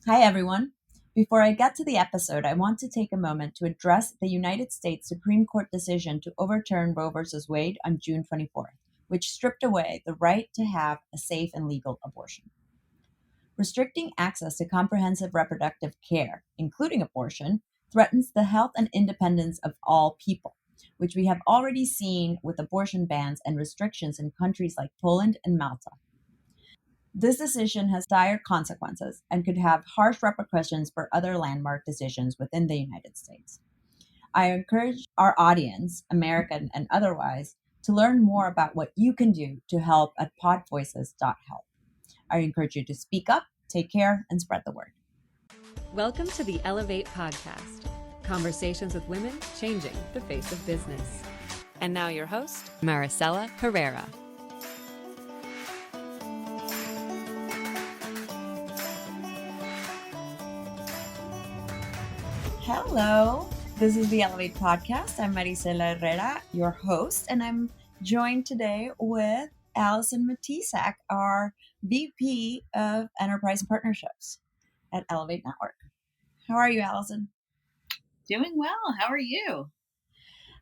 Hi, everyone. Before I get to the episode, I want to take a moment to address the United States Supreme Court decision to overturn Roe v. Wade on June 24th, which stripped away the right to have a safe and legal abortion. Restricting access to comprehensive reproductive care, including abortion, threatens the health and independence of all people, which we have already seen with abortion bans and restrictions in countries like Poland and Malta. This decision has dire consequences and could have harsh repercussions for other landmark decisions within the United States. I encourage our audience, American and otherwise, to learn more about what you can do to help at podvoices.help. I encourage you to speak up, take care, and spread the word. Welcome to the Ellevate podcast, conversations with women changing the face of business. And now your host, Maricella Herrera. Hello, this is the Ellevate podcast. I'm Maricella Herrera, your host, and I'm joined today with Allison Matejczyk, our VP of Enterprise Partnerships at Ellevate Network. How are you, Allison? Doing well. How are you?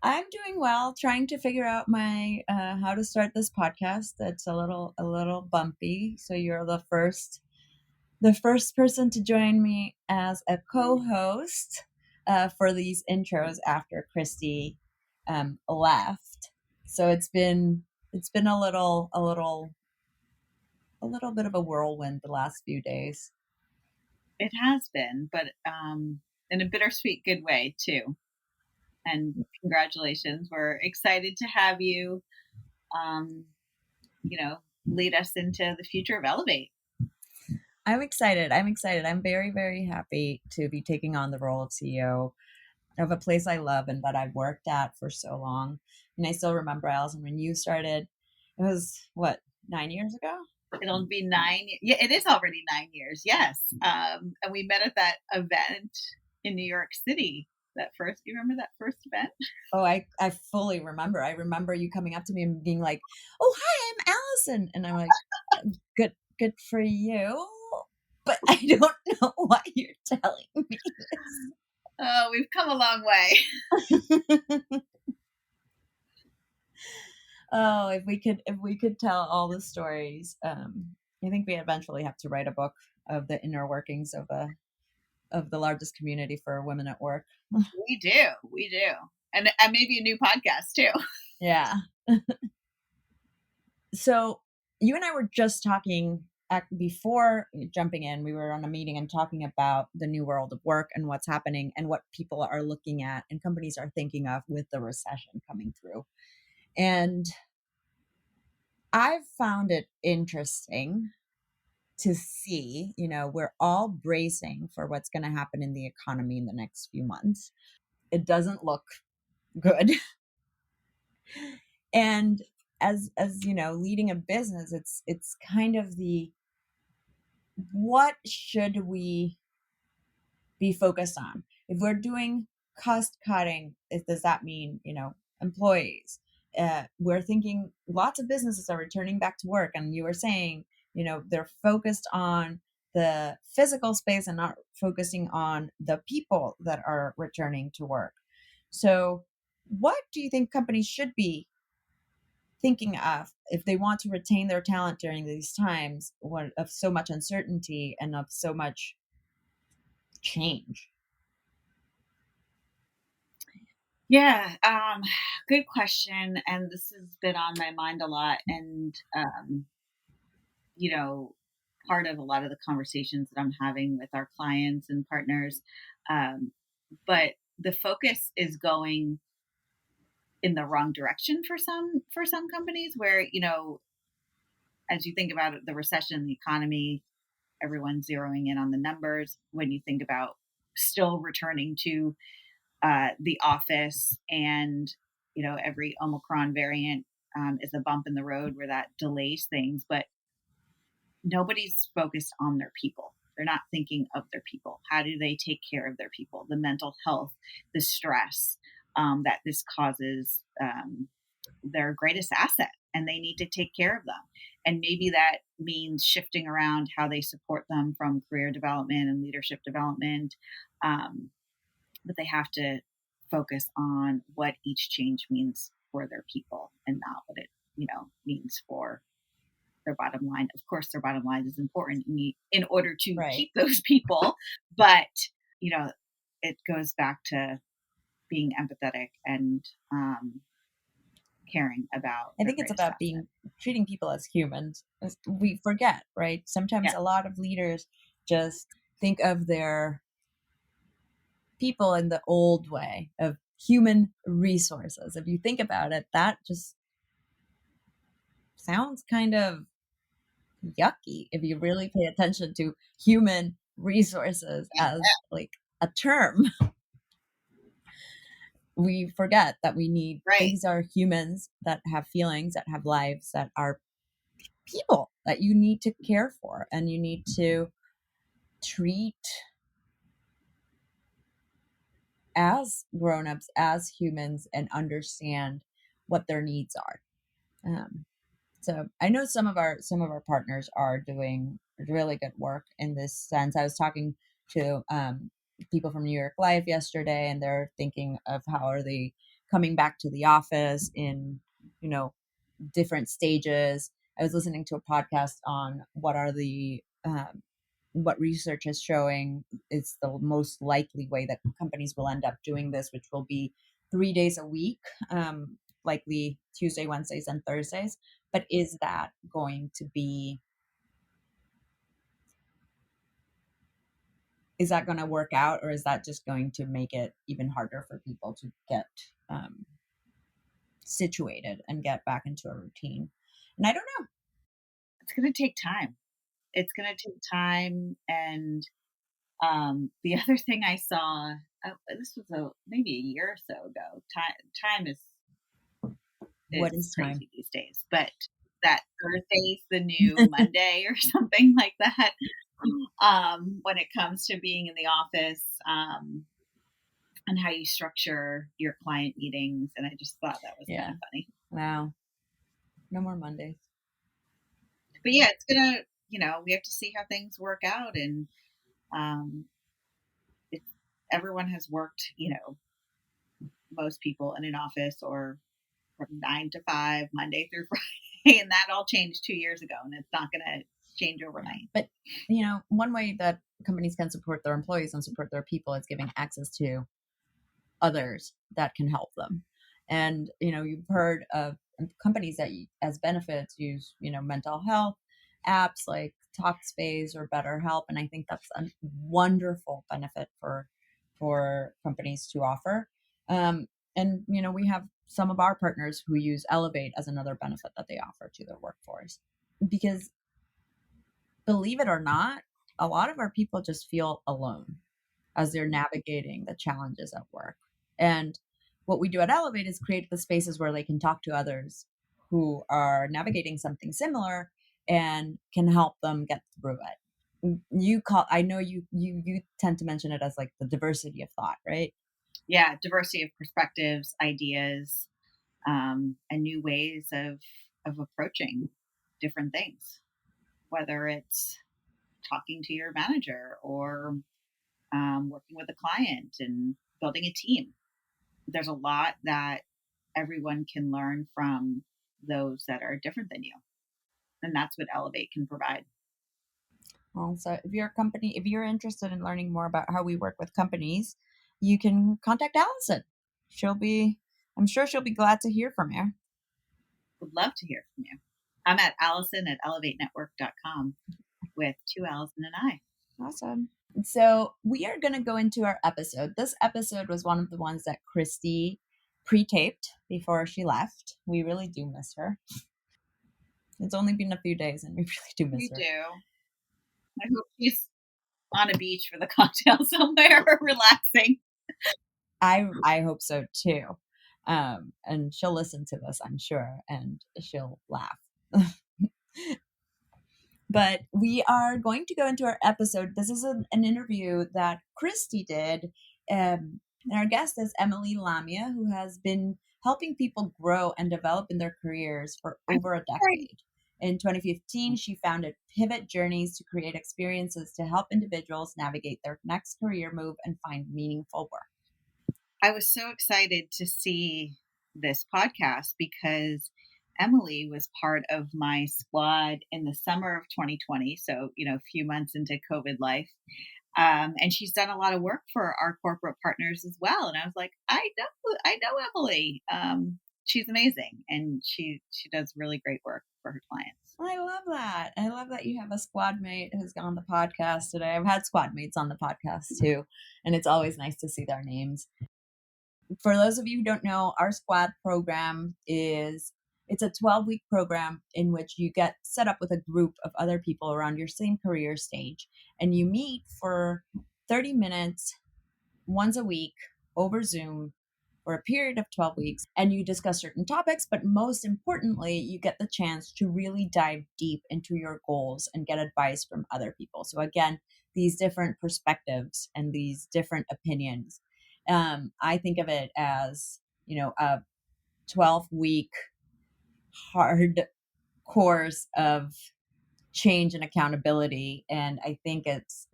I'm doing well, trying to figure out my how to start this podcast. It's a little bumpy, so you're the first person to join me as a co-host for these intros after Kristy left. So it's been a little bit of a whirlwind the last few days. It has been, but in a bittersweet good way too. And congratulations. We're excited to have you, lead us into the future of Ellevate. I'm excited. I'm very, very happy to be taking on the role of CEO of a place I love and that I've worked at for so long. And I still remember, Allison, when you started, it was 9 years ago? It'll be 9. Yeah, it is already 9 years. Yes. And we met at that event in New York City. You remember that first event? Oh, I fully remember. I remember you coming up to me and being like, "Oh, hi, I'm Allison." And I'm like, good for you. But I don't know why you're telling me this. Oh, we've come a long way. Oh, if we could tell all the stories. I think we eventually have to write a book of the inner workings of the largest community for women at work. We do. And maybe a new podcast too. Yeah. So you and I were just talking before jumping in. We were on a meeting and talking about the new world of work and what's happening and what people are looking at and companies are thinking of with the recession coming through. And I've found it interesting to see, we're all bracing for what's going to happen in the economy in the next few months. It doesn't look good. And as leading a business, it's kind of what should we be focused on? If we're doing cost cutting, does that mean, employees? We're thinking lots of businesses are returning back to work. And you were saying, they're focused on the physical space and not focusing on the people that are returning to work. So what do you think companies should be thinking of if they want to retain their talent during these times of so much uncertainty and of so much change? Yeah, good question. And this has been on my mind a lot. And, part of a lot of the conversations that I'm having with our clients and partners. But the focus is going in the wrong direction for some companies where, as you think about the recession, the economy, everyone's zeroing in on the numbers. When you think about still returning to the office and, every Omicron variant is a bump in the road where that delays things, but nobody's focused on their people. They're not thinking of their people. How do they take care of their people? The mental health, the stress that this causes, their greatest asset, and they need to take care of them. And maybe that means shifting around how they support them from career development and leadership development. But they have to focus on what each change means for their people and not what it, means for their bottom line. Of course, their bottom line is important in order to Right. keep those people, but it goes back to being empathetic and caring about I their think it's greatest about asset. treating people as humans. We forget, right? Sometimes Yeah, a lot of leaders just think of their people in the old way of human resources. If you think about it, that just sounds kind of yucky if you really pay attention to human resources yeah, as like a term. We forget that right. these are humans that have feelings, that have lives, that are people that you need to care for and you need to treat as grown-ups, as humans, and understand what their needs are. Um, so I know some of our partners are doing really good work in this sense. I was talking to people from New York Life yesterday, and they're thinking of how are they coming back to the office in you know different stages. I was listening to a podcast on what research is showing is the most likely way that companies will end up doing this, which will be 3 days a week, likely Tuesday, Wednesdays, and Thursdays. But is that going to work out, or is that just going to make it even harder for people to get um, situated and get back into a routine? And I don't know. It's going to take time. It's going to take time. And the other thing I saw, this was maybe a year or so ago. Time What is is time? crazy these days, but that Thursday's the new Monday or something like that. When it comes to being in the office, and how you structure your client meetings, and I just thought that was kind Yeah. of funny. Wow. No more Mondays. But yeah, it's gonna, we have to see how things work out, and um, it's everyone has worked, most people in an office or from 9 to 5, Monday through Friday, and that all changed 2 years ago, and it's not gonna change Yeah. overnight. But, one way that companies can support their employees and support their people is giving access to others that can help them. And, you've heard of companies that as benefits use, mental health apps like Talkspace or BetterHelp. And I think that's a wonderful benefit for companies to offer. And, we have some of our partners who use Ellevate as another benefit that they offer to their workforce. Because believe it or not, a lot of our people just feel alone as they're navigating the challenges at work. And what we do at Ellevate is create the spaces where they can talk to others who are navigating something similar and can help them get through it. I know you tend to mention it as like the diversity of thought, right? Yeah, diversity of perspectives, ideas, and new ways of approaching different things, whether it's talking to your manager or working with a client and building a team. There's a lot that everyone can learn from those that are different than you. And that's what Ellevate can provide. Well, so if you're interested in learning more about how we work with companies, you can contact Allison. I'm sure she'll be glad to hear from you. Would love to hear from you. I'm at Allison at ellevatenetwork.com with two L's and an I. Awesome. So we are going to go into our episode. This episode was one of the ones that Kristy pre-taped before she left. We really do miss her. It's only been a few days and we really do miss You her. do. I hope she's on a beach with a cocktail somewhere relaxing. I hope so too. And she'll listen to this, I'm sure, and she'll laugh. But we are going to go into our episode. This is an interview that Kristy did. And our guest is Emily Lamia, who has been helping people grow and develop in their careers for I'm over a sorry. decade. In 2015, she founded Pivot Journeys to create experiences to help individuals navigate their next career move and find meaningful work. I was so excited to see this podcast because Emily was part of my squad in the summer of 2020. So, a few months into COVID life. And she's done a lot of work for our corporate partners as well. And I was like, I know Emily. She's amazing. And she does really great work for her clients. I love that. I love that you have a squad mate who's on the podcast today. I've had squad mates on the podcast too, and it's always nice to see their names. For those of you who don't know, our squad program it's a 12-week program in which you get set up with a group of other people around your same career stage, and you meet for 30 minutes once a week over Zoom for a period of 12 weeks, and you discuss certain topics, but most importantly, you get the chance to really dive deep into your goals and get advice from other people. So again, these different perspectives and these different opinions. I think of it as, a 12-week hard course of change and accountability, and I think it's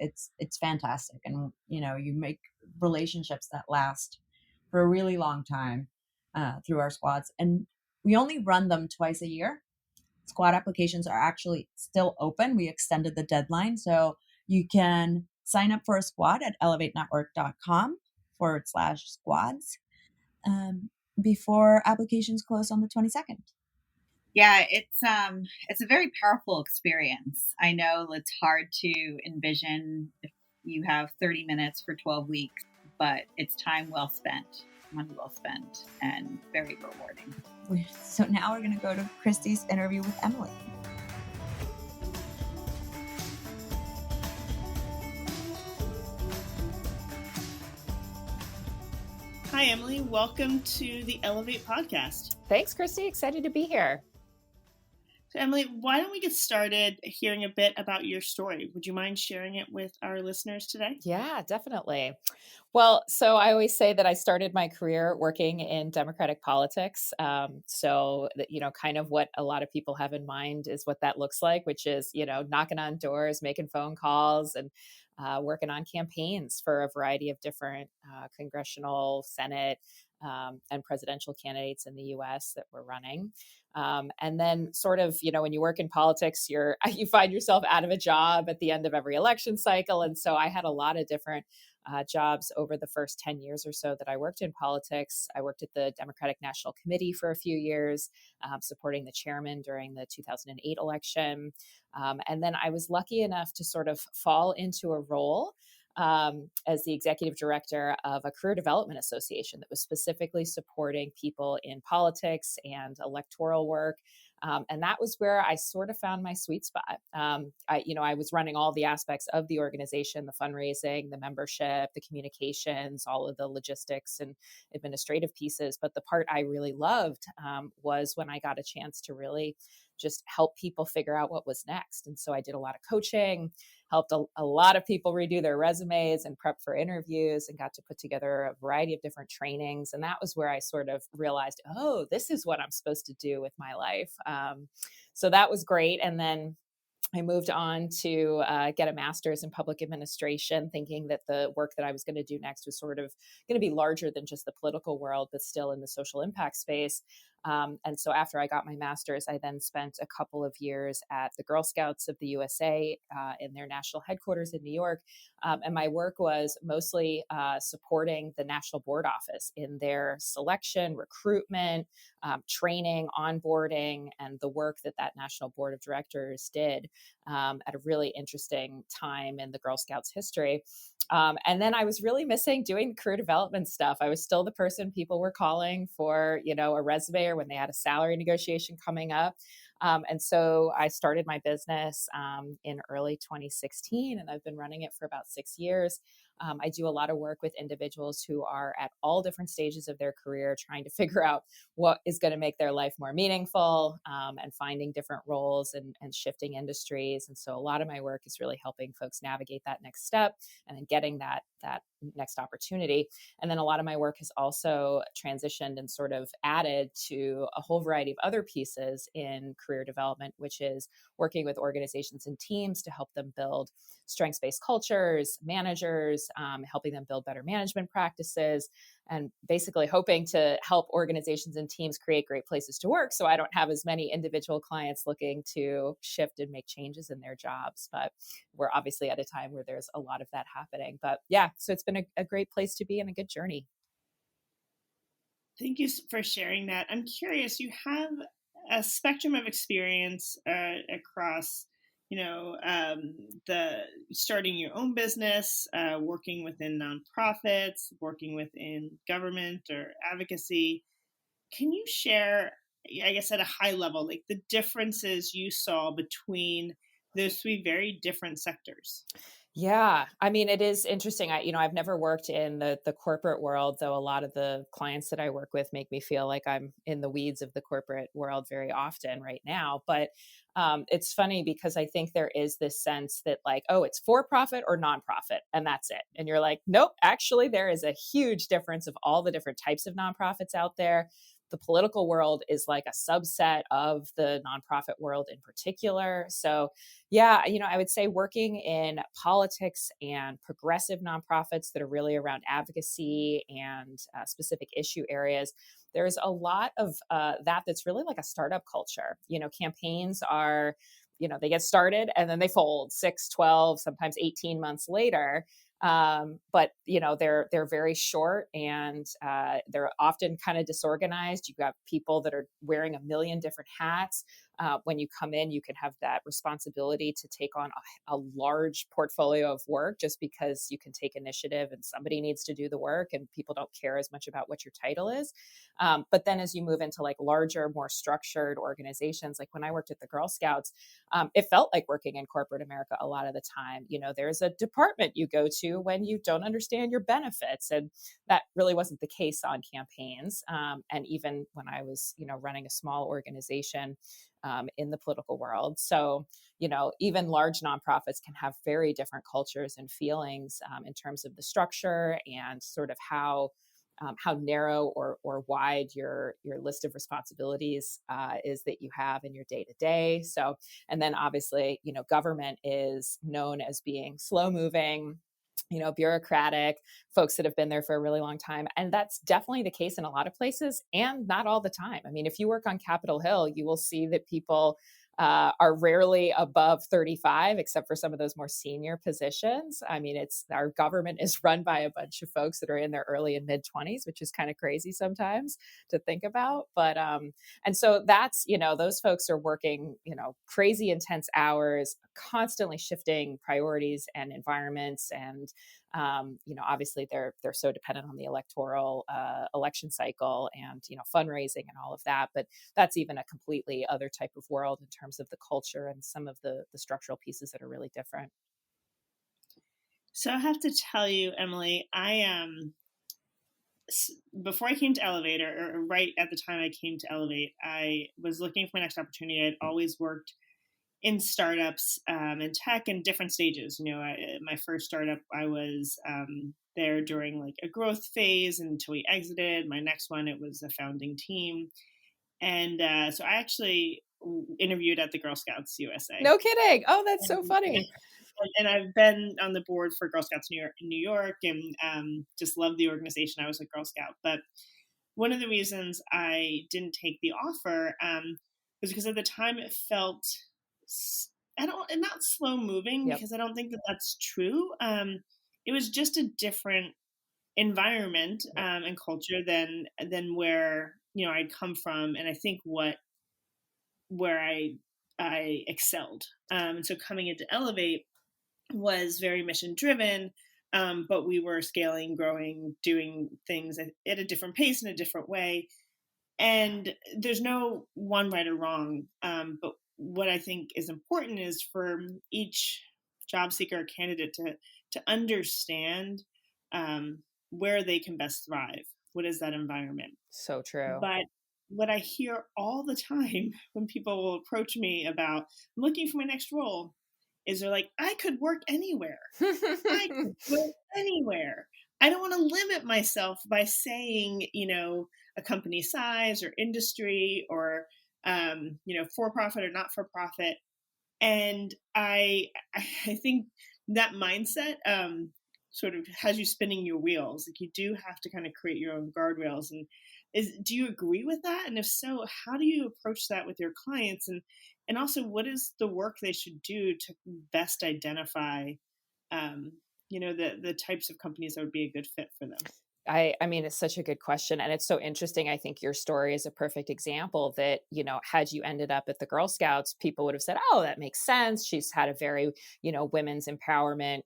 fantastic. And you make relationships that last for a really long time through our squads, and we only run them twice a year. Squad applications are actually still open. We extended the deadline, so you can sign up for a squad at ellevatenetwork.com/squads before applications close on the 22nd. Yeah, it's a very powerful experience. I know it's hard to envision if you have 30 minutes for 12 weeks, but it's time well spent, money well spent, and very rewarding. So now we're going to go to Kristy's interview with Emily. Hi, Emily. Welcome to the Ellevate podcast. Thanks, Kristy. Excited to be here. So, Emily, why don't we get started hearing a bit about your story? Would you mind sharing it with our listeners today? Yeah, definitely. Well, so I always say that I started my career working in Democratic politics. So that, kind of what a lot of people have in mind is what that looks like, which is, knocking on doors, making phone calls, and working on campaigns for a variety of different congressional, Senate, and presidential candidates in the U.S. that were running. And then sort of, when you work in politics, you find yourself out of a job at the end of every election cycle. And so I had a lot of different jobs over the first 10 years or so that I worked in politics. I worked at the Democratic National Committee for a few years, supporting the chairman during the 2008 election. And then I was lucky enough to sort of fall into a role as the executive director of a career development association that was specifically supporting people in politics and electoral work. And that was where I sort of found my sweet spot. I was running all the aspects of the organization, the fundraising, the membership, the communications, all of the logistics and administrative pieces. But the part I really loved was when I got a chance to really just help people figure out what was next. And so I did a lot of coaching, helped a lot of people redo their resumes and prep for interviews, and got to put together a variety of different trainings. And that was where I sort of realized, oh, this is what I'm supposed to do with my life. So that was great. And then I moved on to get a master's in public administration, thinking that the work that I was going to do next was sort of going to be larger than just the political world, but still in the social impact space. And so after I got my master's, I then spent a couple of years at the Girl Scouts of the USA in their national headquarters in New York. And my work was mostly supporting the national board office in their selection, recruitment, training, onboarding, and the work that national board of directors did at a really interesting time in the Girl Scouts history. And then I was really missing doing career development stuff. I was still the person people were calling for, a resume or when they had a salary negotiation coming up. And so I started my business in early 2016, and I've been running it for about 6 years. I do a lot of work with individuals who are at all different stages of their career, trying to figure out what is going to make their life more meaningful, and finding different roles and shifting industries. And so a lot of my work is really helping folks navigate that next step and then getting that next opportunity. And then a lot of my work has also transitioned and sort of added to a whole variety of other pieces in career development, which is working with organizations and teams to help them build strengths-based cultures, managers, helping them build better management practices, and basically hoping to help organizations and teams create great places to work so I don't have as many individual clients looking to shift and make changes in their jobs. But we're obviously at a time where there's a lot of that happening. But yeah, so it's been a great place to be and a good journey. Thank you for sharing that. I'm curious, you have a spectrum of experience across, the starting your own business, working within nonprofits, working within government or advocacy. Can you share, I guess, at a high level, like the differences you saw between those three very different sectors? Yeah, I mean, it is interesting. I've never worked in the corporate world, though a lot of the clients that I work with make me feel like I'm in the weeds of the corporate world very often right now. But it's funny because I think there is this sense that like, oh, it's for profit or nonprofit, and that's it. And you're like, nope, actually, there is a huge difference of all the different types of nonprofits out there. The political world is like a subset of the nonprofit world in particular. So yeah, I would say working in politics and progressive nonprofits that are really around advocacy and specific issue areas, there's a lot of that's really like a startup culture. Campaigns are, they get started and then they fold 6, 12, sometimes 18 months later. But they're very short, and they're often kind of disorganized. You have people that are wearing a million different hats. When you come in, you can have that responsibility to take on a large portfolio of work just because you can take initiative and somebody needs to do the work and people don't care as much about what your title is. But then as you move into like larger, more structured organizations, like when I worked at the Girl Scouts, it felt like working in corporate America a lot of the time. There's a department you go to when you don't understand your benefits. And that really wasn't the case on campaigns. And even when I was, running a small organization in the political world. So, even large nonprofits can have very different cultures and feelings in terms of the structure and sort of how narrow or wide your list of responsibilities is that you have in your day to day. So, and then obviously, government is known as being slow moving, bureaucratic, folks that have been there for a really long time. And that's definitely the case in a lot of places and not all the time. I mean, if you work on Capitol Hill, you will see that people are rarely above 35, except for some of those more senior positions. I mean, our government is run by a bunch of folks that are in their early and mid 20s, which is kind of crazy sometimes to think about. But, and so that's, those folks are working, crazy intense hours, constantly shifting priorities and environments. And, obviously they're so dependent on the electoral election cycle and, fundraising and all of that. But that's even a completely other type of world in terms of the culture and some of the structural pieces that are really different. So I have to tell you, Emily, before I came to Ellevate, or right at the time I came to Ellevate, I was looking for my next opportunity. I'd always worked in startups and tech in different stages. My first startup, I was there during like a growth phase until we exited. My next one, it was a founding team. And so I actually interviewed at the Girl Scouts USA. No kidding. Oh, that's so funny. And I've been on the board for Girl Scouts New York, and just love the organization. I was a Girl Scout. But one of the reasons I didn't take the offer was because at the time it felt, not slow moving, because I don't think that that's true. It was just a different environment and culture than where I'd come from, and I think where I excelled. And so coming into Ellevate was very mission driven, but we were scaling, growing, doing things at a different pace in a different way. And there's no one right or wrong, but what I think is important is for each job seeker or candidate to understand where they can best thrive. What is that environment? So true. But what I hear all the time when people will approach me about looking for my next role is they're like, I could work anywhere. I could go anywhere. I don't want to limit myself by saying, a company size or industry or, for profit or not for profit. And I think that mindset sort of has you spinning your wheels. Like, you do have to kind of create your own guardrails. And do you agree with that? And if so, how do you approach that with your clients? And also, what is the work they should do to best identify, the types of companies that would be a good fit for them? I mean, it's such a good question. And it's so interesting. I think your story is a perfect example that, had you ended up at the Girl Scouts, people would have said, oh, that makes sense. She's had a very, women's empowerment,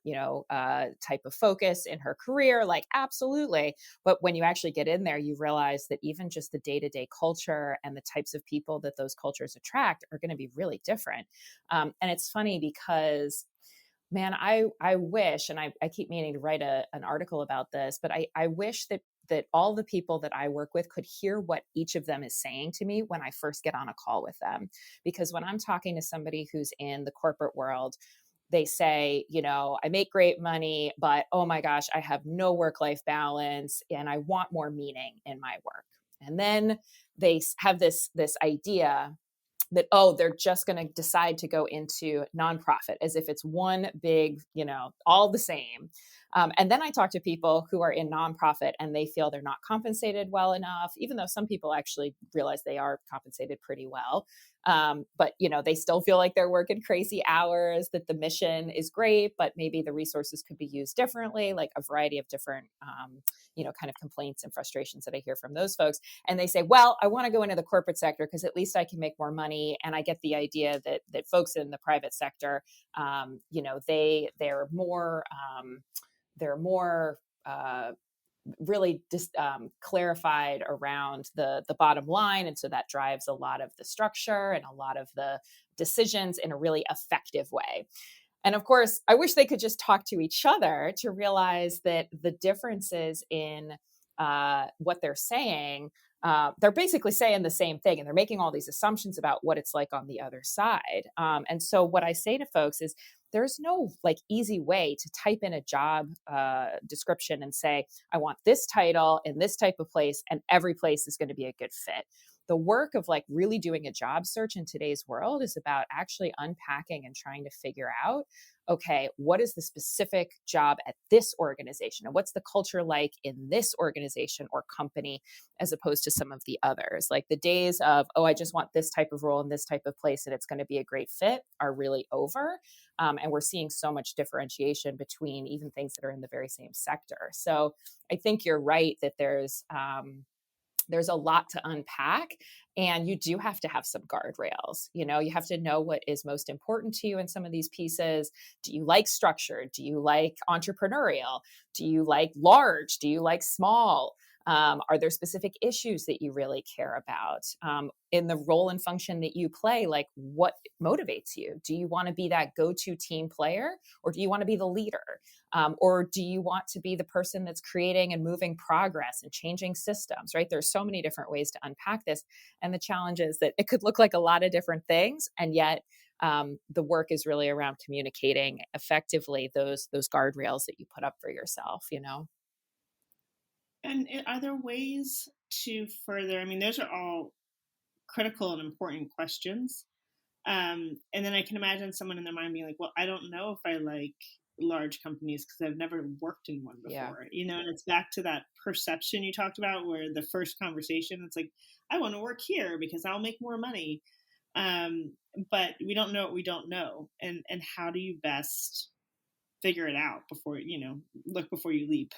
type of focus in her career. Like, absolutely. But when you actually get in there, you realize that even just the day-to-day culture and the types of people that those cultures attract are going to be really different. And it's funny because man, I wish, and I keep meaning to write an article about this, but I wish that all the people that I work with could hear what each of them is saying to me when I first get on a call with them. Because when I'm talking to somebody who's in the corporate world, they say, I make great money, but oh my gosh, I have no work-life balance and I want more meaning in my work. And then they have this idea that, oh, they're just going to decide to go into nonprofit as if it's one big, all the same. And then I talk to people who are in nonprofit and they feel they're not compensated well enough, even though some people actually realize they are compensated pretty well. But, they still feel like they're working crazy hours, that the mission is great, but maybe the resources could be used differently, like a variety of different, kind of complaints and frustrations that I hear from those folks. And they say, well, I want to go into the corporate sector because at least I can make more money. And I get the idea that folks in the private sector, they're more really just clarified around the bottom line. And so that drives a lot of the structure and a lot of the decisions in a really effective way. And of course, I wish they could just talk to each other to realize that the differences in what they're saying, they're basically saying the same thing, and they're making all these assumptions about what it's like on the other side. And so what I say to folks is, there's no easy way to type in a job description and say, I want this title in this type of place, and every place is going to be a good fit. The work of really doing a job search in today's world is about actually unpacking and trying to figure out, okay, what is the specific job at this organization? And what's the culture like in this organization or company, as opposed to some of the others? Like, the days of, oh, I just want this type of role in this type of place and it's going to be a great fit are really over. And we're seeing so much differentiation between even things that are in the very same sector. So I think you're right that there's a lot to unpack, and you do have to have some guardrails. You have to know what is most important to you in some of these pieces. Do you like structured? Do you like entrepreneurial? Do you like large? Do you like small? Are there specific issues that you really care about? In the role and function that you play, what motivates you? Do you want to be that go-to team player, or do you want to be the leader? Or do you want to be the person that's creating and moving progress and changing systems, right? There's so many different ways to unpack this. And the challenge is that it could look like a lot of different things. And yet the work is really around communicating effectively those guardrails that you put up for yourself, And are there ways to further, those are all critical and important questions. And then I can imagine someone in their mind being like, well, I don't know if I like large companies because I've never worked in one before, and it's back to that perception you talked about, where the first conversation, it's like, I want to work here because I'll make more money. But we don't know what we don't know. And how do you best figure it out before, look before you leap?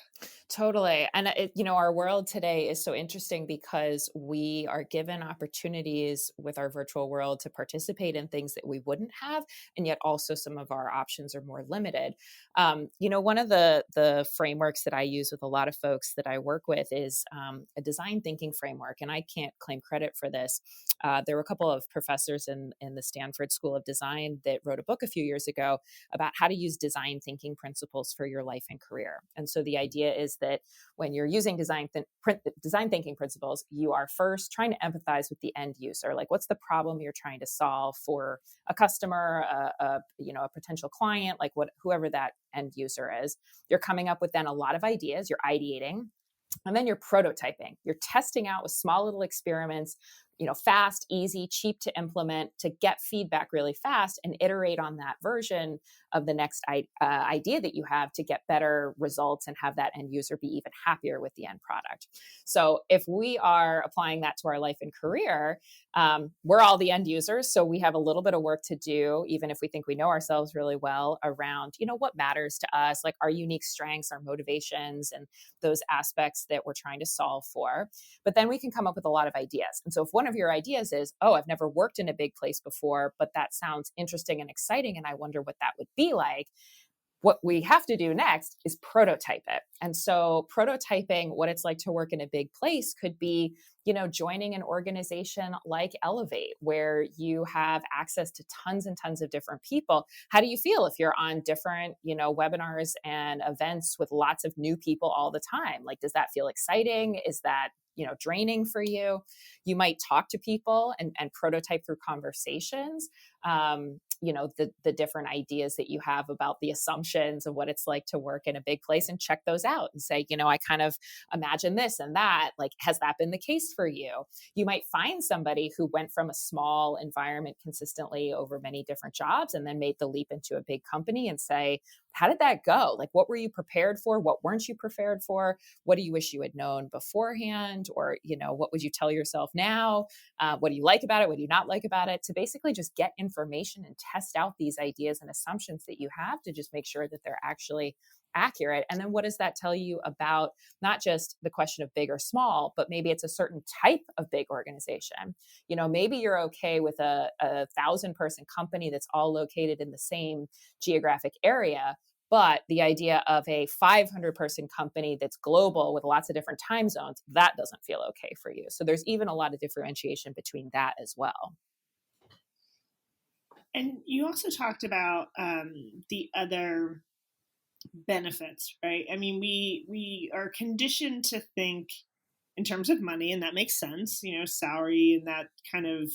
Totally. And our world today is so interesting because we are given opportunities with our virtual world to participate in things that we wouldn't have. And yet also some of our options are more limited. One of the frameworks that I use with a lot of folks that I work with is a design thinking framework. And I can't claim credit for this. There were a couple of professors in the Stanford School of Design that wrote a book a few years ago about how to use design thinking thinking principles for your life and career. And so the idea is that when you're using design thinking principles, you are first trying to empathize with the end user. Like, what's the problem you're trying to solve for a customer, a potential client, like whoever that end user is. You're coming up with then a lot of ideas, you're ideating, and then you're prototyping. You're testing out with small little experiments, fast, easy, cheap to implement, to get feedback really fast and iterate on that version of the next idea that you have to get better results and have that end user be even happier with the end product. So if we are applying that to our life and career, we're all the end users. So we have a little bit of work to do, even if we think we know ourselves really well, around, what matters to us, like our unique strengths, our motivations, and those aspects that we're trying to solve for. But then we can come up with a lot of ideas. And so if one of your ideas is, oh, I've never worked in a big place before, but that sounds interesting and exciting, and I wonder what that would be like, what we have to do next is prototype it. And so prototyping what it's like to work in a big place could be, joining an organization like Ellevate, where you have access to tons and tons of different people. How do you feel if you're on different, webinars and events with lots of new people all the time? Like, does that feel exciting? Is that, draining for you? You might talk to people and prototype through conversations, the different ideas that you have about the assumptions of what it's like to work in a big place, and check those out and say, I kind of imagine this and that. Like, has that been the case for you? You might find somebody who went from a small environment consistently over many different jobs and then made the leap into a big company and say, how did that go? Like, what were you prepared for? What weren't you prepared for? What do you wish you had known beforehand? Or, what would you tell yourself now? What do you like about it? What do you not like about it? To basically just get information and test out these ideas and assumptions that you have to just make sure that they're actually accurate. And then what does that tell you about not just the question of big or small, but maybe it's a certain type of big organization. Maybe you're okay with a 1,000-person company that's all located in the same geographic area, but the idea of a 500-person company that's global with lots of different time zones, that doesn't feel okay for you. So there's even a lot of differentiation between that as well. And you also talked about the other benefits, right? I mean, we are conditioned to think in terms of money, and that makes sense. Salary and that kind of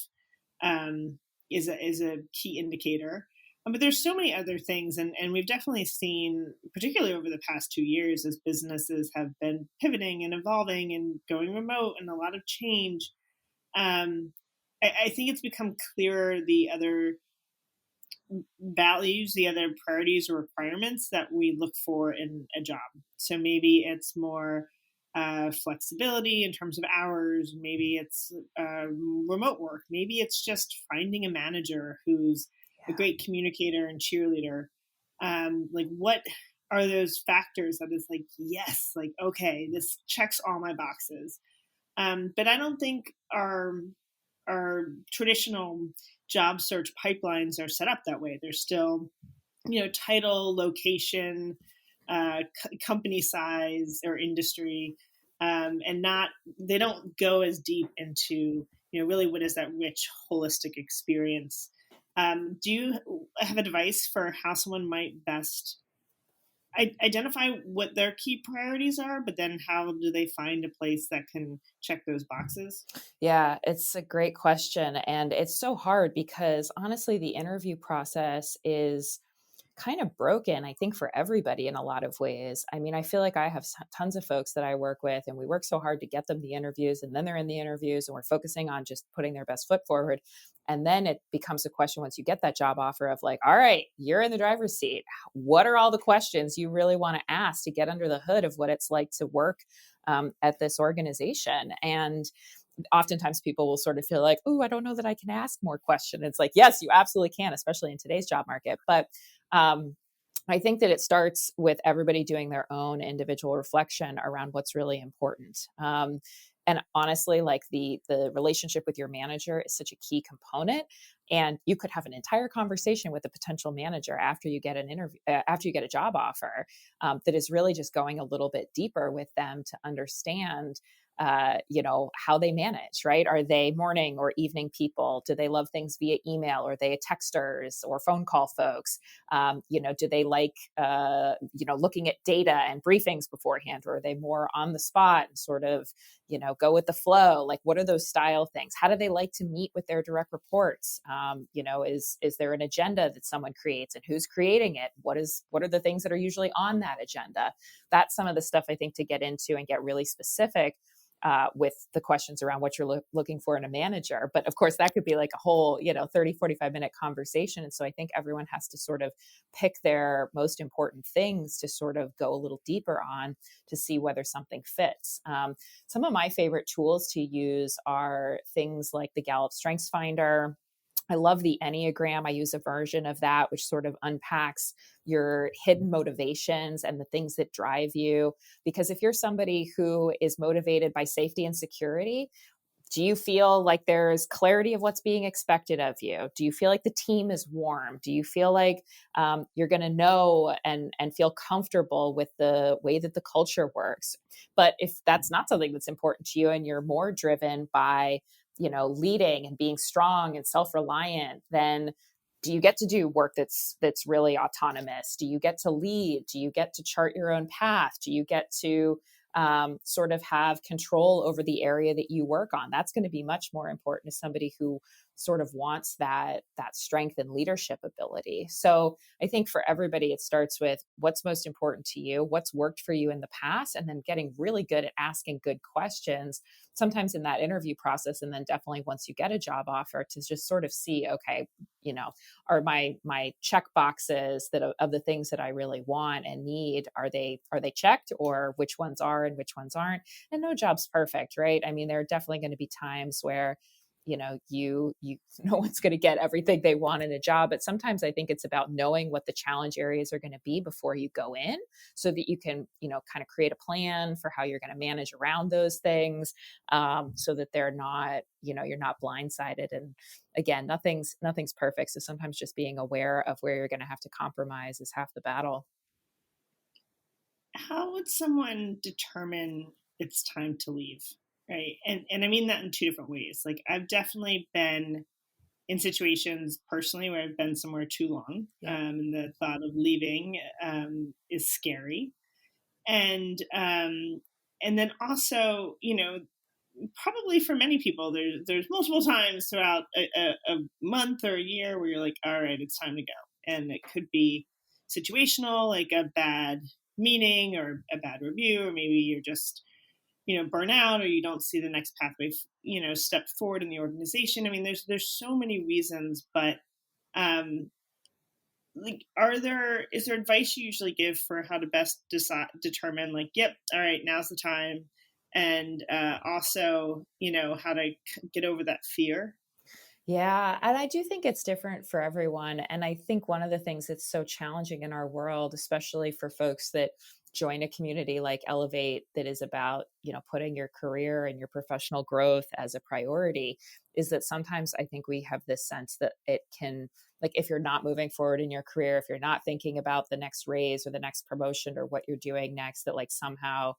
is a key indicator. But there's so many other things, and we've definitely seen, particularly over the past 2 years, as businesses have been pivoting and evolving and going remote and a lot of change. I think it's become clearer the other values, the other priorities or requirements that we look for in a job. So maybe it's more flexibility in terms of hours. Maybe it's remote work. Maybe it's just finding a manager who's a great communicator and cheerleader. Like, what are those factors that is like, yes, like, okay, this checks all my boxes. But I don't think our traditional job search pipelines are set up that way. They're still, title, location, company size or industry, and they don't go as deep into, really what is that rich, holistic experience. Do you have advice for how someone might best identify what their key priorities are, but then how do they find a place that can check those boxes? Yeah, it's a great question. And it's so hard because honestly, the interview process is kind of broken, I think, for everybody in a lot of ways. I mean, I feel like I have tons of folks that I work with, and we work so hard to get them the interviews, and then they're in the interviews and we're focusing on just putting their best foot forward. And then it becomes a question once you get that job offer of like, all right, you're in the driver's seat. What are all the questions you really want to ask to get under the hood of what it's like to work at this organization? And oftentimes people will sort of feel like, oh, I don't know that I can ask more questions. It's like, yes, you absolutely can, especially in today's job market. But I think that it starts with everybody doing their own individual reflection around what's really important. And honestly, like the relationship with your manager is such a key component. And you could have an entire conversation with a potential manager after you get an interview, after you get a job offer, that is really just going a little bit deeper with them to understand how they manage, right? Are they morning or evening people? Do they love things via email? Or are they texters or phone call folks? Do they like, looking at data and briefings beforehand, or are they more on the spot and sort of, go with the flow? Like, what are those style things? How do they like to meet with their direct reports? Is there an agenda that someone creates, and who's creating it? What are the things that are usually on that agenda? That's some of the stuff I think to get into and get really specific with the questions around what you're looking for in a manager. But of course, that could be like a whole, 30, 45-minute conversation. And so I think everyone has to sort of pick their most important things to sort of go a little deeper on to see whether something fits. Some of my favorite tools to use are things like the Gallup Strengths Finder. I love the Enneagram. I use a version of that, which sort of unpacks your hidden motivations and the things that drive you. Because if you're somebody who is motivated by safety and security, do you feel like there's clarity of what's being expected of you? Do you feel like the team is warm? Do you feel like you're going to know and feel comfortable with the way that the culture works? But if that's not something that's important to you and you're more driven by leading and being strong and self-reliant, then do you get to do work that's really autonomous? Do you get to lead? Do you get to chart your own path? Do you get to sort of have control over the area that you work on? That's going to be much more important to somebody who sort of wants that strength and leadership ability. So I think for everybody, it starts with what's most important to you, what's worked for you in the past, and then getting really good at asking good questions, sometimes in that interview process. And then definitely once you get a job offer, to just sort of see, okay, are my check boxes that of the things that I really want and need, are they checked, or which ones are and which ones aren't? And no job's perfect, right? I mean, there are definitely going to be times where you no one's going to get everything they want in a job, but sometimes I think it's about knowing what the challenge areas are going to be before you go in, so that you can kind of create a plan for how you're going to manage around those things, so that they're not you're not blindsided. And again, nothing's perfect, so sometimes just being aware of where you're going to have to compromise is half the battle. How would someone determine it's time to leave? Right. And I mean that in two different ways. Like, I've definitely been in situations personally where I've been somewhere too long. And the thought of leaving is scary. And then also, probably for many people, there's multiple times throughout a month or a year where you're like, all right, it's time to go. And it could be situational, like a bad meeting or a bad review, or maybe you're just burn out, or you don't see the next pathway, step forward in the organization. I mean, there's so many reasons, but like, is there advice you usually give for how to best determine, like, yep, all right, now's the time, and also, how to get over that fear? Yeah. And I do think it's different for everyone. And I think one of the things that's so challenging in our world, especially for folks that join a community like Ellevate that is about, putting your career and your professional growth as a priority, is that sometimes I think we have this sense that it can, like, if you're not moving forward in your career, if you're not thinking about the next raise or the next promotion or what you're doing next, that like somehow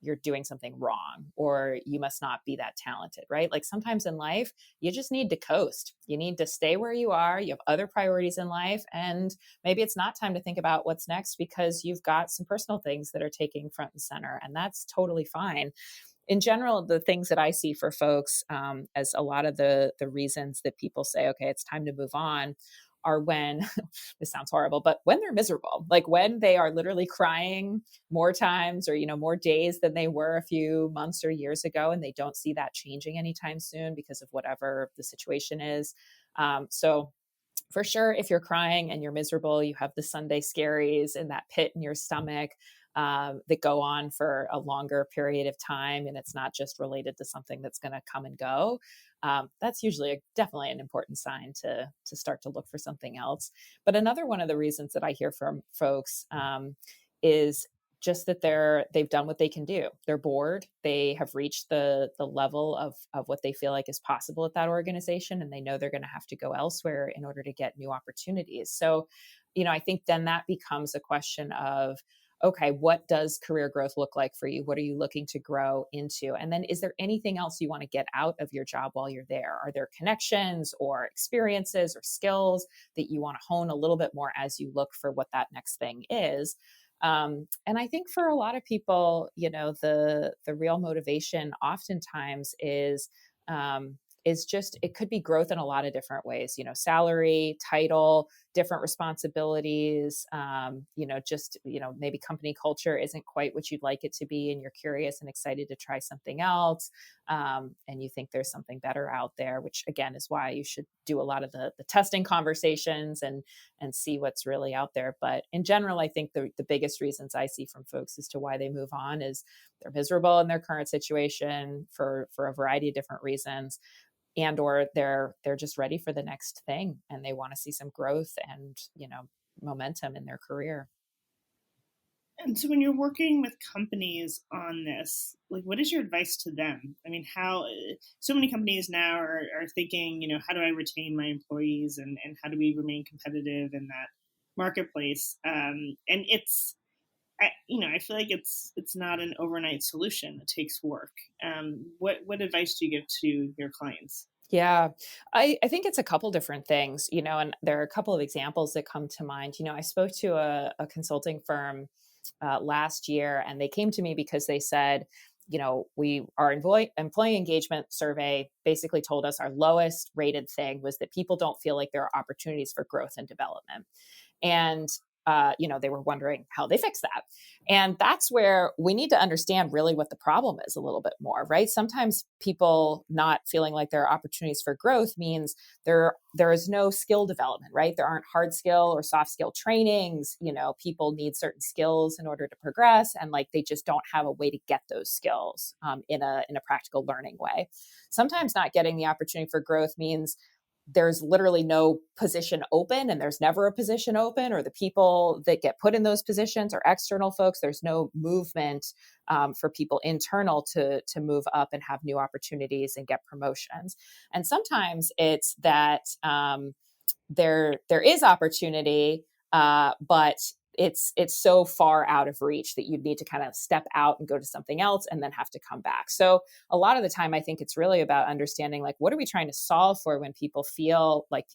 you're doing something wrong, or you must not be that talented, right? Like, sometimes in life, you just need to coast. You need to stay where you are. You have other priorities in life. And maybe it's not time to think about what's next because you've got some personal things that are taking front and center. And that's totally fine. In general, the things that I see for folks, as a lot of the reasons that people say, okay, it's time to move on, are when this sounds horrible, but when they're miserable, like when they are literally crying more times or, more days than they were a few months or years ago, and they don't see that changing anytime soon because of whatever the situation is. So for sure, if you're crying and you're miserable, you have the Sunday scaries and that pit in your stomach that go on for a longer period of time, and it's not just related to something that's going to come and go. That's usually definitely an important sign to start to look for something else. But another one of the reasons that I hear from folks is just that they've done what they can do. They're bored. They have reached the level of what they feel like is possible at that organization, and they know they're going to have to go elsewhere in order to get new opportunities. So, I think then that becomes a question of, okay, what does career growth look like for you? What are you looking to grow into? And then is there anything else you want to get out of your job while you're there? Are there connections or experiences or skills that you want to hone a little bit more as you look for what that next thing is? And I think for a lot of people, the real motivation oftentimes is just, it could be growth in a lot of different ways, salary, title, different responsibilities, maybe company culture isn't quite what you'd like it to be, and you're curious and excited to try something else. And you think there's something better out there, which again is why you should do a lot of the testing conversations and see what's really out there. But in general, I think the biggest reasons I see from folks as to why they move on is they're miserable in their current situation for a variety of different reasons, and or they're just ready for the next thing and they want to see some growth and momentum in their career. And so when you're working with companies on this, like, what is your advice to them? I mean, how so many companies now are thinking, how do I retain my employees, and how do we remain competitive in that marketplace? And it's, I feel like it's not an overnight solution. It takes work. What advice do you give to your clients? Yeah, I think it's a couple different things, and there are a couple of examples that come to mind. I spoke to a consulting firm last year, and they came to me because they said, our employee engagement survey basically told us our lowest rated thing was that people don't feel like there are opportunities for growth and development. And they were wondering how they fix that. And that's where we need to understand really what the problem is a little bit more, right? Sometimes people not feeling like there are opportunities for growth means there is no skill development, right? There aren't hard skill or soft skill trainings. People need certain skills in order to progress, and like they just don't have a way to get those skills in a practical learning way. Sometimes not getting the opportunity for growth means there's literally no position open, and there's never a position open, or the people that get put in those positions are external folks. There's no movement for people internal to move up and have new opportunities and get promotions. And sometimes it's that there is opportunity, but it's so far out of reach that you'd need to kind of step out and go to something else and then have to come back. So a lot of the time, I think it's really about understanding, like, what are we trying to solve for when people feel like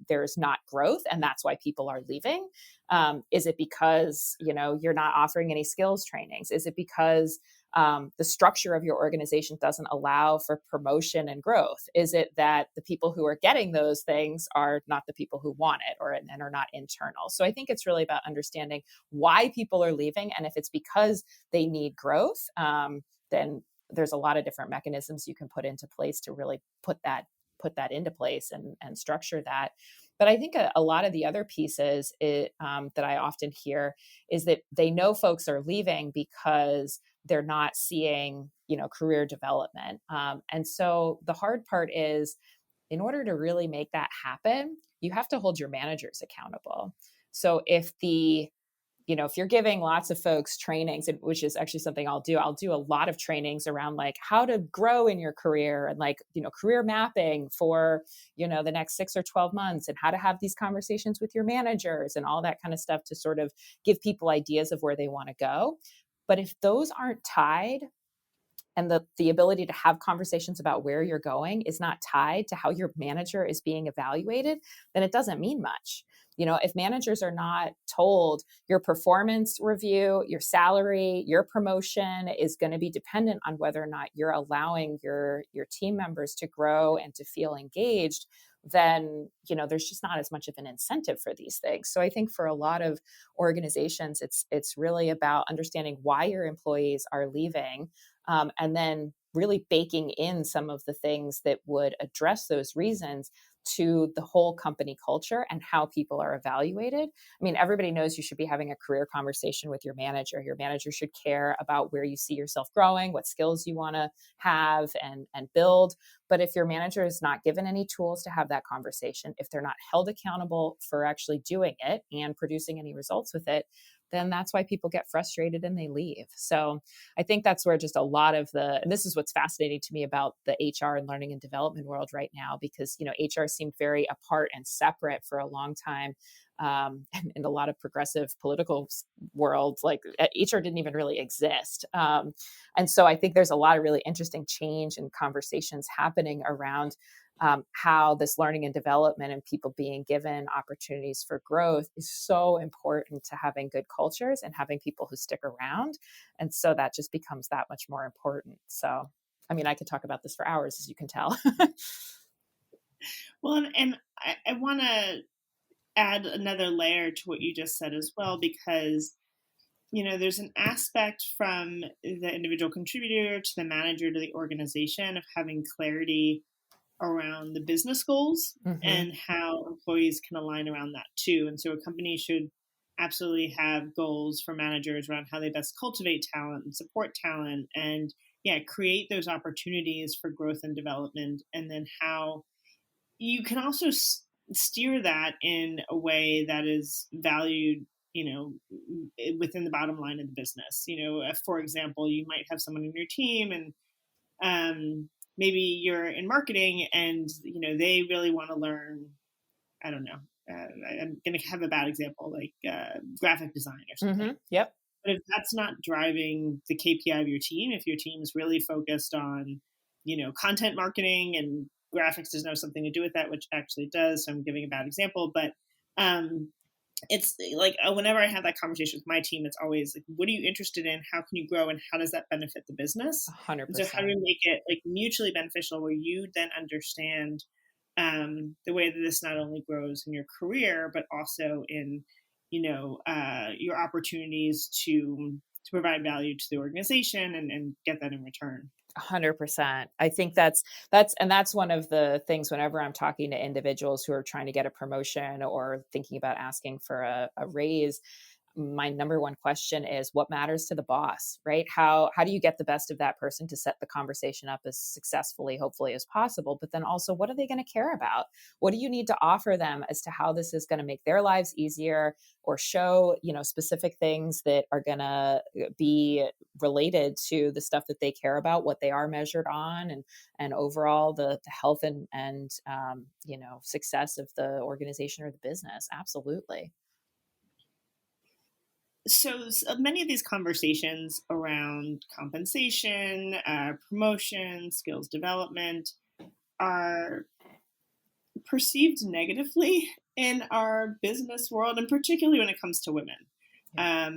there's not growth, and that's why people are leaving? Is it because, you're not offering any skills trainings? Is it because the structure of your organization doesn't allow for promotion and growth? Is it that the people who are getting those things are not the people who want it, and are not internal? So I think it's really about understanding why people are leaving. And if it's because they need growth, then there's a lot of different mechanisms you can put into place to really put that into place and structure that. But I think a lot of the other pieces that I often hear is that they know folks are leaving because they're not seeing, career development. And so the hard part is, in order to really make that happen, you have to hold your managers accountable. So if if you're giving lots of folks trainings, which is actually something I'll do a lot of trainings around like how to grow in your career, and like, career mapping for, the next 6 or 12 months, and how to have these conversations with your managers and all that kind of stuff to sort of give people ideas of where they want to go. But if those aren't tied, and the ability to have conversations about where you're going is not tied to how your manager is being evaluated, then it doesn't mean much. If managers are not told your performance review, your salary, your promotion is going to be dependent on whether or not you're allowing your team members to grow and to feel engaged, then, there's just not as much of an incentive for these things. So I think for a lot of organizations, it's really about understanding why your employees are leaving, and then really baking in some of the things that would address those reasons to the whole company culture and how people are evaluated. I mean, everybody knows you should be having a career conversation with your manager. Your manager should care about where you see yourself growing, what skills you want to have and build. But if your manager is not given any tools to have that conversation, if they're not held accountable for actually doing it and producing any results with it, then that's why people get frustrated and they leave. So I think that's where just a lot of and this is what's fascinating to me about the HR and learning and development world right now, because, HR seemed very apart and separate for a long time. And in a lot of progressive political worlds, like HR didn't even really exist. And so I think there's a lot of really interesting change and conversations happening around how this learning and development and people being given opportunities for growth is so important to having good cultures and having people who stick around. And so that just becomes that much more important. So, I mean, I could talk about this for hours, as you can tell. Well, and I want to add another layer to what you just said as well, because, there's an aspect from the individual contributor to the manager to the organization of having clarity around the business goals and how employees can align around that too. And so a company should absolutely have goals for managers around how they best cultivate talent and support talent and create those opportunities for growth and development. And then how you can also steer that in a way that is valued, within the bottom line of the business. For example, you might have someone in your team and maybe you're in marketing and, they really want to learn, I don't know, I'm going to have a bad example, like graphic design or something. Yep. But if that's not driving the KPI of your team, if your team is really focused on, content marketing and graphics doesn't have something to do with that, which actually does. So I'm giving a bad example, but it's like whenever I have that conversation with my team, it's always like, what are you interested in? How can you grow? And how does that benefit the business? 100%. And so how do we make it like mutually beneficial where you then understand the way that this not only grows in your career, but also in, your opportunities to provide value to the organization and get that in return. 100%. I think that's one of the things whenever I'm talking to individuals who are trying to get a promotion or thinking about asking for a raise, my number one question is what matters to the boss, right? How do you get the best of that person to set the conversation up as successfully, hopefully, as possible? But then also, what are they going to care about? What do you need to offer them as to how this is going to make their lives easier or show, specific things that are going to be related to the stuff that they care about, what they are measured on, and overall the health and success of the organization or the business. Absolutely. So many of these conversations around compensation, promotion, skills development are perceived negatively in our business world, and particularly when it comes to women. Yeah.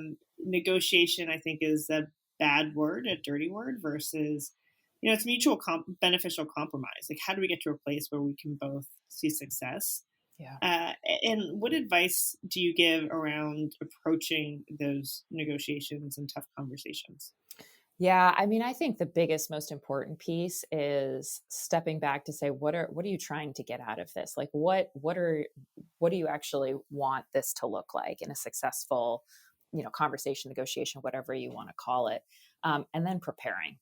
Negotiation, I think, is a bad word, a dirty word, versus, it's mutual beneficial compromise. Like, how do we get to a place where we can both see success? Yeah. And what advice do you give around approaching those negotiations and tough conversations? Yeah, I mean, I think the biggest, most important piece is stepping back to say, what are you trying to get out of this? Like, what do you actually want this to look like in a successful, conversation, negotiation, whatever you want to call it, and then preparing.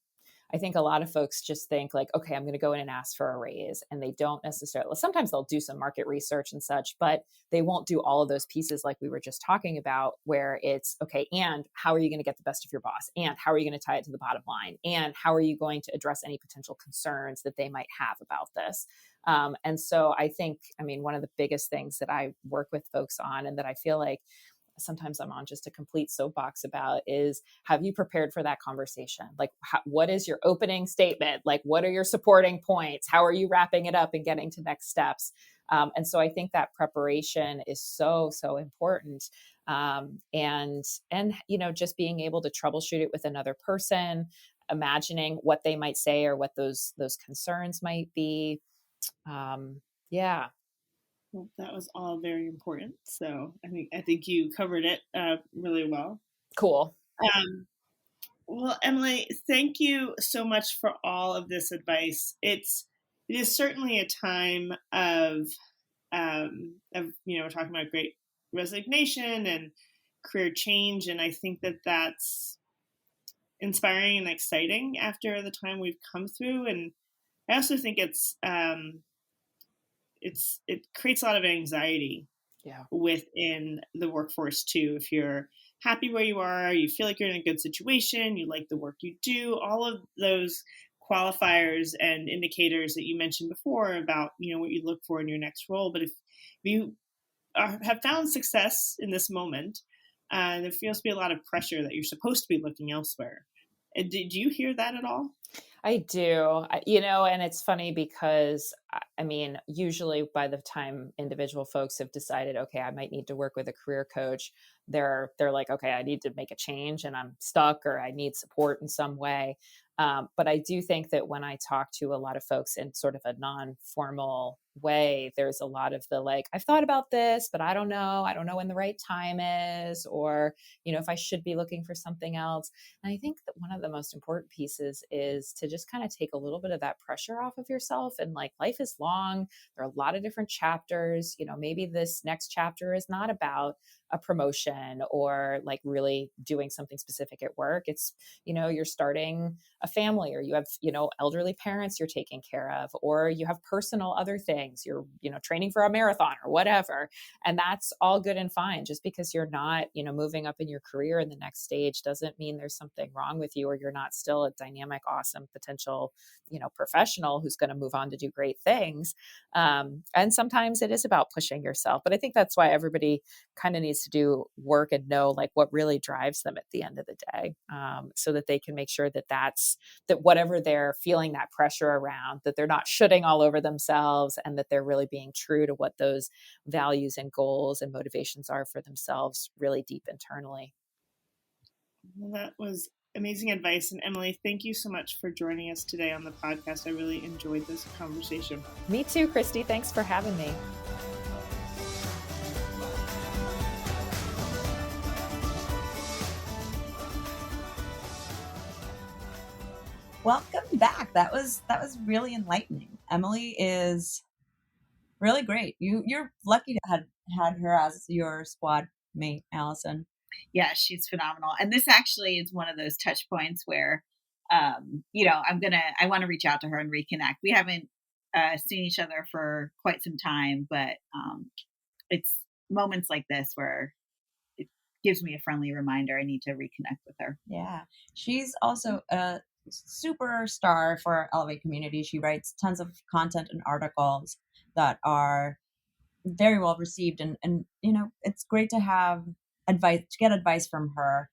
I think a lot of folks just think like, okay, I'm going to go in and ask for a raise. And they don't necessarily, sometimes they'll do some market research and such, but they won't do all of those pieces like we were just talking about, where it's, okay, and how are you going to get the best of your boss? And how are you going to tie it to the bottom line? And how are you going to address any potential concerns that they might have about this? And so I think, one of the biggest things that I work with folks on, and that I feel like sometimes I'm on just a complete soapbox about, is, have you prepared for that conversation? Like, what is your opening statement? Like, what are your supporting points? How are you wrapping it up and getting to next steps? And so I think that preparation is so, so important. And just being able to troubleshoot it with another person, imagining what they might say or what those concerns might be. Yeah. Well, that was all very important. So I think you covered it really well. Cool. Well, Emily, thank you so much for all of this advice. It is certainly a time of we're talking about great resignation and career change, and I think that that's inspiring and exciting after the time we've come through. And I also think it creates a lot of anxiety within the workforce too. If you're happy where you are, you feel like you're in a good situation, you like the work you do, all of those qualifiers and indicators that you mentioned before about, what you look for in your next role. But if you have found success in this moment, and there feels to be a lot of pressure that you're supposed to be looking elsewhere. Did you hear that at all? I do, and it's funny because I mean, usually by the time individual folks have decided, okay, I might need to work with a career coach, they're like, okay, I need to make a change and I'm stuck or I need support in some way. But I do think that when I talk to a lot of folks in sort of a non-formal way, there's a lot of the like, I've thought about this, but I don't know. I don't know when the right time is, or, if I should be looking for something else. And I think that one of the most important pieces is to just kind of take a little bit of that pressure off of yourself. And like, life is long. There are a lot of different chapters. Maybe this next chapter is not about a promotion or like really doing something specific at work. It's, you're starting a family, or you have, elderly parents you're taking care of, or you have personal other things, you're, training for a marathon or whatever. And that's all good and fine. Just because you're not, moving up in your career in the next stage doesn't mean there's something wrong with you, or you're not still a dynamic, awesome potential, professional who's going to move on to do great things. And sometimes it is about pushing yourself, but I think that's why everybody kind of needs to do work and know like what really drives them at the end of the day, so that they can make sure that that whatever they're feeling that pressure around, that they're not shooting all over themselves, and that they're really being true to what those values and goals and motivations are for themselves really deep internally. Well, that was amazing advice. And Emily, thank you so much for joining us today on the podcast. I really enjoyed this conversation. Me too, Kristy. Thanks for having me. Welcome back. That was really enlightening. Emily is really great. You're lucky to have had her as your squad mate, Allison. Yeah, she's phenomenal. And this actually is one of those touch points where, I want to reach out to her and reconnect. We haven't seen each other for quite some time, but it's moments like this where it gives me a friendly reminder I need to reconnect with her. Yeah. She's also a superstar for our Ellevate community. She writes tons of content and articles that are very well received. And it's great to have get advice from her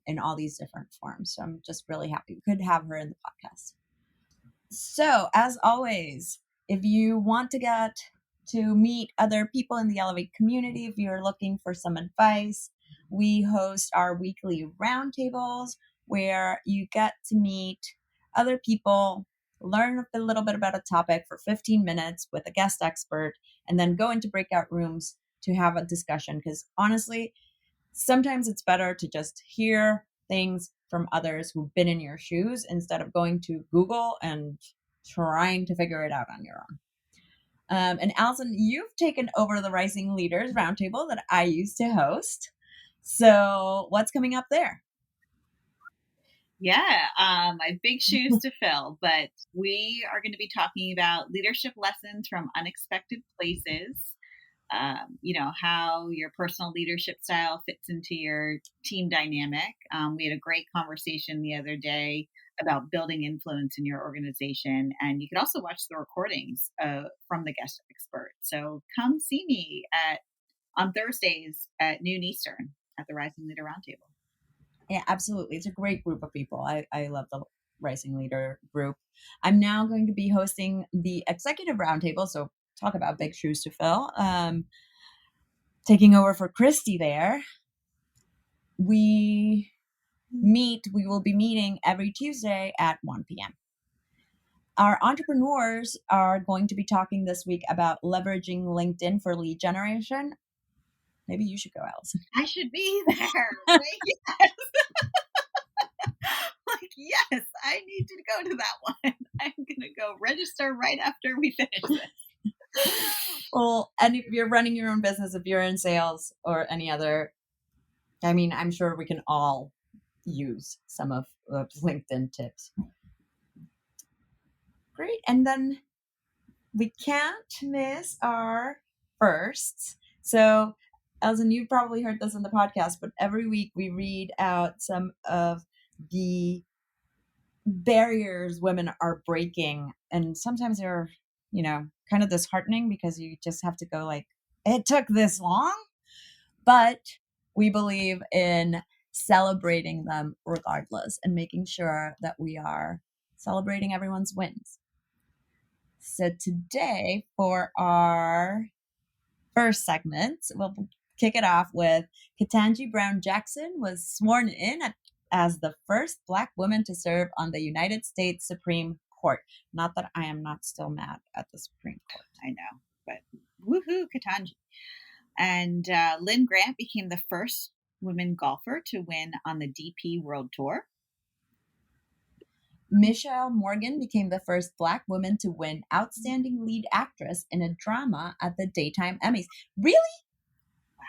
in all these different forms. So I'm just really happy we could have her in the podcast. So as always, if you want to get to meet other people in the Ellevate community, if you're looking for some advice, we host our weekly roundtables where you get to meet other people, learn a little bit about a topic for 15 minutes with a guest expert, and then go into breakout rooms to have a discussion. Because honestly, sometimes it's better to just hear things from others who've been in your shoes instead of going to Google and trying to figure it out on your own. And Allison, you've taken over the Rising Leaders Roundtable that I used to host. So what's coming up there? Yeah, I have big shoes to fill, but we are going to be talking about leadership lessons from unexpected places. How your personal leadership style fits into your team dynamic. We had a great conversation the other day about building influence in your organization, and you can also watch the recordings from the guest expert. So come see me on Thursdays at noon Eastern at the Rising Leader Roundtable. Yeah, absolutely. It's a great group of people. I love the Rising Leader group. I'm now going to be hosting the Executive Roundtable, so talk about big shoes to fill. Taking over for Kristy there. We will be meeting every Tuesday at 1 p.m. Our entrepreneurs are going to be talking this week about leveraging LinkedIn for lead generation. Maybe you should go, Allison. I should be there. Right? Yes. Yes, I need to go to that one. I'm going to go register right after we finish this. Well, and if you're running your own business, if you're in sales or any other, I'm sure we can all use some of the LinkedIn tips. Great. And then we can't miss our firsts. So, Allison, you've probably heard this in the podcast, but every week we read out some of the barriers women are breaking. And sometimes they're, kind of disheartening because you just have to go like, it took this long, but we believe in celebrating them regardless and making sure that we are celebrating everyone's wins. So today, for our first segment, we'll kick it off with Ketanji Brown Jackson was sworn in as the first Black woman to serve on the United States Supreme Court. Not that I am not still mad at the Supreme Court. I know, but woohoo, Ketanji. And Lynn Grant became the first woman golfer to win on the DP World Tour. Michelle Morgan became the first Black woman to win Outstanding Lead Actress in a Drama at the Daytime Emmys. Really? Wow.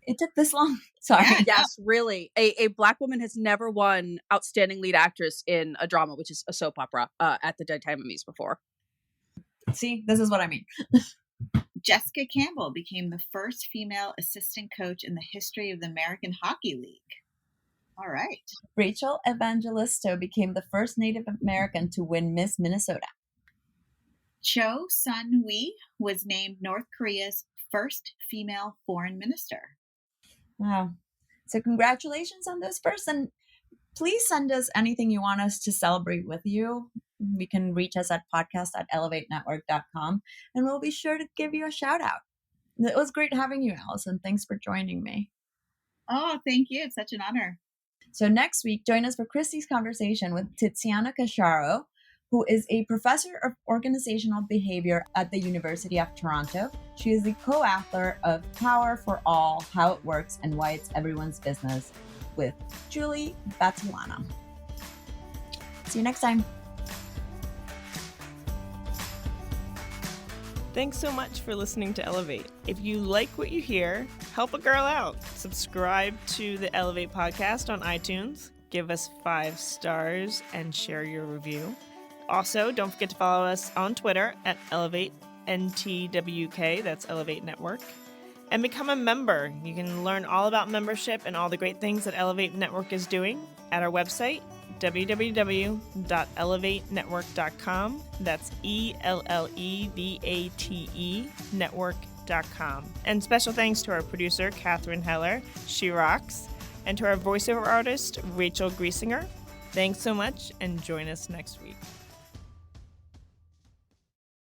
It took this long. Sorry. Yeah, yes, really. A Black woman has never won Outstanding Lead Actress in a drama, which is a soap opera, at the Daytime Emmys before. See, this is what I mean. Jessica Campbell became the first female assistant coach in the history of the American Hockey League. All right. Rachel Evangelisto became the first Native American to win Miss Minnesota. Cho Sun-hui was named North Korea's first female foreign minister. Wow. So congratulations on this person. Please send us anything you want us to celebrate with you. We can reach us at podcast@ellevatenetwork.com, and we'll be sure to give you a shout out. It was great having you, Allison. Thanks for joining me. Oh, thank you. It's such an honor. So next week, join us for Kristy's conversation with Tiziana Casciaro, who is a professor of organizational behavior at the University of Toronto. She is the co-author of Power for All, How It Works and Why It's Everyone's Business with Julie Battilana. See you next time. Thanks so much for listening to Ellevate. If you like what you hear, help a girl out. Subscribe to the Ellevate podcast on iTunes, give us 5 stars, and share your review. Also, don't forget to follow us on Twitter at EllevateNTWK, that's Ellevate Network, and become a member. You can learn all about membership and all the great things that Ellevate Network is doing at our website, www.ellevatenetwork.com. That's ELLEVATE network.com. And special thanks to our producer, Catherine Heller. She rocks. And to our voiceover artist, Rachel Griesinger. Thanks so much, and join us next week.